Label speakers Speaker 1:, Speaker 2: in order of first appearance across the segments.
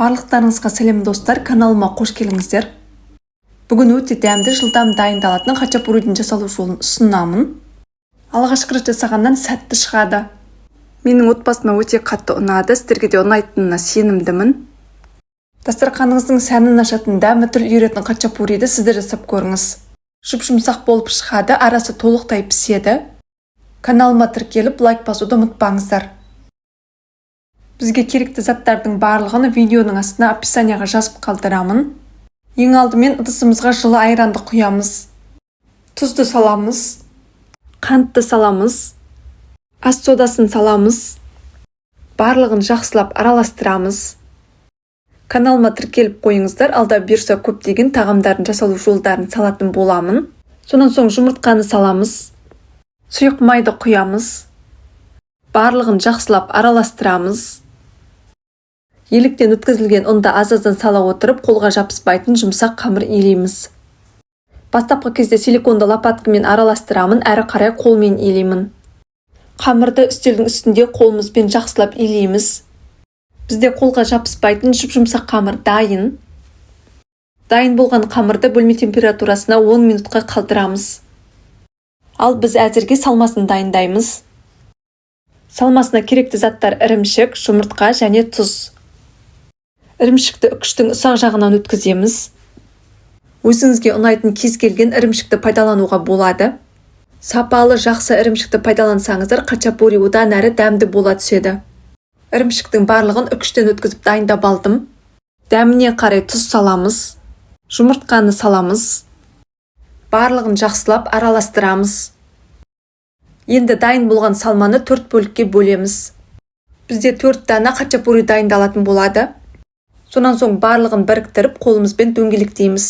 Speaker 1: Барлықтарыңызға сәлем достар, каналыма қош келіңіздер. Бүгін өте дәмді, жылдам дайындалатын хачапуридің жасалу жолын ұсынамын. Алғашқы рет жасағаннан сәтті шығады. Менің отбасыма өте қатты ұнады, сіздерге де ұнайтынына сенімдімін. Дастарханыңыздың сәнін ашатын, дәмі тіл үйіретін хачапуриді сіздер жасап көріңіз. Жұп-жұмсақ болып шығады, арасы толықтай піседі. Каналыма тіркеліп, лайк басуды ұмытпаңыздар. Бізге керекті заттардың барлығын видеоның астына описанияға жазып қалдырамын. Ең алдымен ыдысымызға жылы айранды құямыз. Тұзды саламыз. Қантты саламыз. Ас содасын саламыз. Барлығын жақсылап араластырамыз. Каналыма тіркеліп қойыңыздар, алда бұйырса көптеген тағамдардың жасалу жолдарын салатын боламын. Сонан соң жұмыртқаны саламыз. Сұйық майды құямыз. Барлығын жақсылап араластырамыз. Еліктен өткізілген ұнды аз-аздан сала отырып, қолға жабыспайтын жұмсақ қамыр илейміз. Бастапқы кезде силиконды лопаткамен араластырамын, әрі қарай қолмен илеймін. Қамырды үстелдің үстінде қолымызбен жақсылап илейміз. Бізде қолға жабыспайтын жұп-жұмсақ қамыр дайын. Дайын болған қамырды бөлме температурасына 10 минутқа қалдырамыз. Ал біз әзірге салмасын дайындаймыз. Салмасына керекті заттар ірімшік, жұмыртқа және тұз. Ірімшікті үкіштің ұсақ жағынан өткіземіз. Өзіңізге ұнайтын кез келген ірімшікті пайдалануға болады. Сапалы, жақсы ірімшікті пайдалансаңыздар, хачапури одан әрі дәмді бола түседі. Ірімшіктің барлығын үкіштен өткізіп дайындап алдым. Дәміне қарай тұз саламыз. Жұмыртқаны саламыз. Барлығын жақсылап араластырамыз. Енді дайын болған салманы 4 бөлікке бөлеміз. Бізде 4 дана хачапури дайындалатын болады. Сонан соң барлығын біріктіріп, қолымызбен дөңгелектейміз.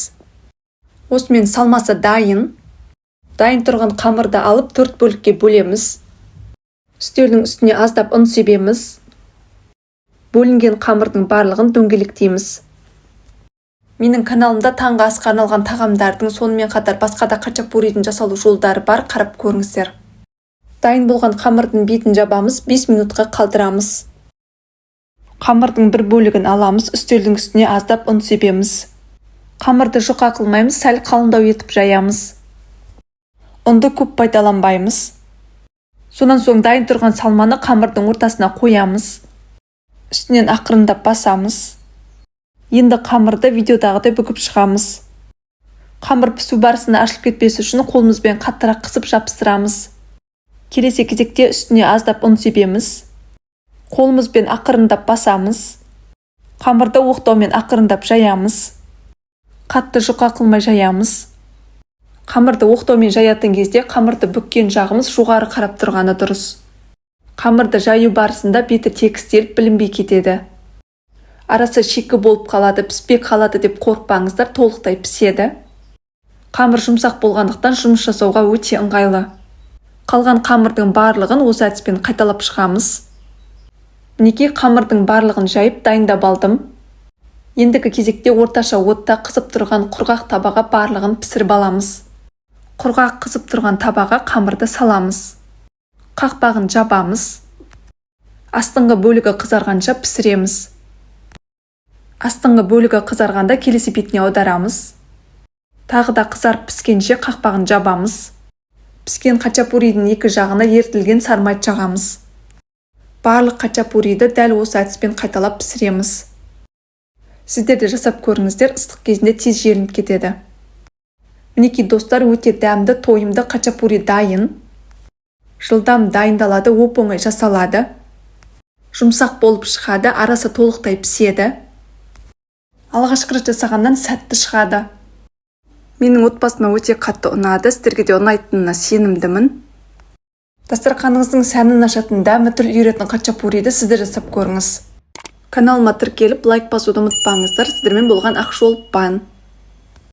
Speaker 1: Осымен салмасы дайын. Дайын тұрған қамырды алып 4 бөлікке бөлеміз. Үстелдің үстіне аздап ұн себеміз. Бөлінген қамырдың барлығын дөңгелектейміз. Менің каналымда таңғы асқа арналған тағамдардың, сонымен қатар басқа да хачапуридің жасалу жолдары бар, қарап көріңіздер. Дайын болған қамырдың бетін жабамыз, 5 минутқа қалдырамыз. Қамырдың бір бөлігін аламыз, үстелдің үстіне аздап ұн себеміз. Қамырды жұқа қылмаймыз, сәл қалыңдау етіп жаямыз. Ұнды көп пайдаланбаймыз. Сонан соң дайын тұрған салманы қамырдың ортасына қоямыз. Үстінен ақырындап басамыз. Енді қамырды видеодағыдай бүгіп шығамыз. Қамыр пісу барысында ашылып кетпесі үшін қолымызбен қаттырақ қысып жабыстырамыз. Келесі кезекте үстіне аздап ұн себеміз. Қолымызбен ақырындап басамыз. Қамырды оқтаумен ақырындап жаямыз. Қатты жұқа қылмай жаямыз. Қамырды оқтаумен жаятын кезде қамырды бүккен жағымыз жоғары қарап тұрғаны дұрыс. Қамырды жаю барысында беті тегістеліп білінбей кетеді. Арасы шикі болып қалады, піспей қалады деп қорықпаңыздар, толықтай піседі. Қамыр жұмсақ болғандықтан жұмыс жасауға өте ыңғайлы. Қалған қамырдың барлығын осы әдіспен қайталап шығамыз. Мінекей қамырдың барлығын жайып дайындап алдым. Ендігі кезекте орташа отта қызып тұрған құрғақ табаға барлығын пісіріп аламыз. Құрғақ қызып тұрған табаға қамырды саламыз. Қақпағын жабамыз. Астыңғы бөлігі қызарғанша пісіреміз. Астыңғы бөлігі қызарғанда келесі бетіне аударамыз. Тағы да қызарып піскенше қақпағын жабамыз. Піскен хачапуридің екі жағына ертілген сармайт жағамыз. Барлық хачапуриді дәл осы әдіспен қайталап пісіреміз. Сіздер де жасап көріңіздер, ыстық кезінде тез желініп кетеді. Мінекей достар, өте дәмді, тойымды хачапури дайын. Жылдам дайындалады, оп-оңай жасалады. Жұмсақ болып шығады, арасы толықтай піседі. Алғашқы рет жасағаннан сәтті шығады. Менің отбасыма өте қатты ұнады, сіздерге де ұнайтынына сенімдімін. Дастарханыңыздың сәнін ашатын, дәмі тіл үйіретін хачапуриді сіздер жасап көріңіз. Каналыма тіркеліп, лайк басуды ұмытпаңыздар. Сіздермен болған Ақжол Пан.